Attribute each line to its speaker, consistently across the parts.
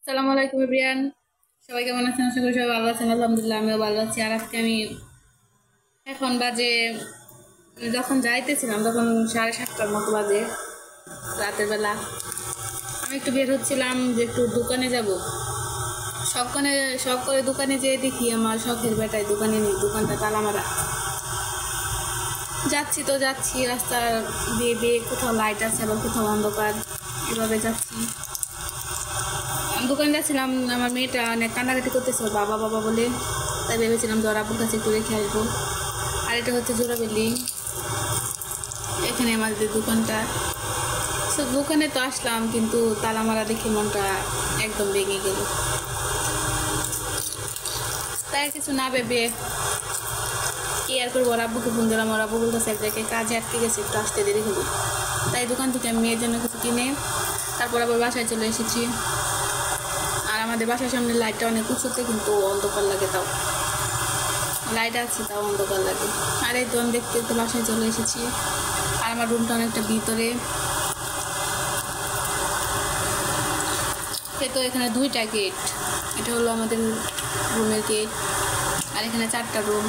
Speaker 1: আসসালামু আলাইকুম এভরিওয়ান। সবাই কেমন আছেন? আশা করি সবাই ভালো আছেন। আলহামদুলিল্লাহ আমিও ভালো আছি। আর আজকে আমি এখন বাজে যখন যাইতেছিলাম তখন 7:30টার মতো বাজে, রাতের বেলা। আমি একটু বের হচ্ছিলাম যে একটু দোকানে যাব। শখ করে দোকানে যেয়ে দেখি আমার শখের বেটায় দোকানে নেই, দোকানটা তালা মারা। যাচ্ছি রাস্তা দিয়ে দিয়ে, কোথাও লাইট আছে আবার কোথাও অন্ধকার, এভাবে যাচ্ছি। দোকানে যাচ্ছিলাম, আমার মেয়েটা অনেক কান্নাকাটি করতেছে ওর বাবা বাবা বলে, তাই ভেবেছিলাম যে ওর আব্বুর কাছে একটু রেখে আসবো। আর এটা হচ্ছে জোড়াবেলি, এখানে আমাদের দোকানটা। তো দোকানে তো আসলাম, কিন্তু তালা মারা দেখে মনটা একদম ভেঙে গেল। তাই আর কিছু না ভেবে কি আর করবো, ওর আব্বুকে ফোন দিলাম। ওর আব্বু বলতেছে এক জায়গায় কাজে আটকে গেছে, একটু আসতে দেরি হলো। তাই দোকান থেকে আমি মেয়ের জন্য কিছু কিনে তারপর আবার বাসায় চলে এসেছি। আর আমাদের বাসার সামনে লাইটটা অনেক উঁচুতে, কিন্তু অন্ধকার লাগে, তাও লাইট আছে তাও অন্ধকার লাগে। আর এই তো আমি দেখতে দেখতে বাসায় চলে এসেছি। আর আমার রুমটা অনেকটা ভিতরে। তো এখানে 2টা গেট, এটা হলো আমাদের রুমের গেট। আর এখানে 4টা রুম,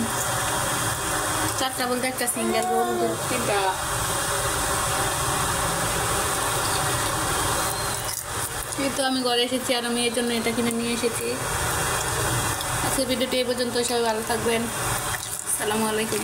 Speaker 1: 4টা বলতে একটা সিঙ্গেল রুম, 3টা। এই তো আমি ঘরে এসেছি আর আমি এর জন্য এটা কিনে নিয়ে এসেছি। আজকের ভিডিওটি এই পর্যন্ত, সবাই ভালো থাকবেন। আসসালামু আলাইকুম।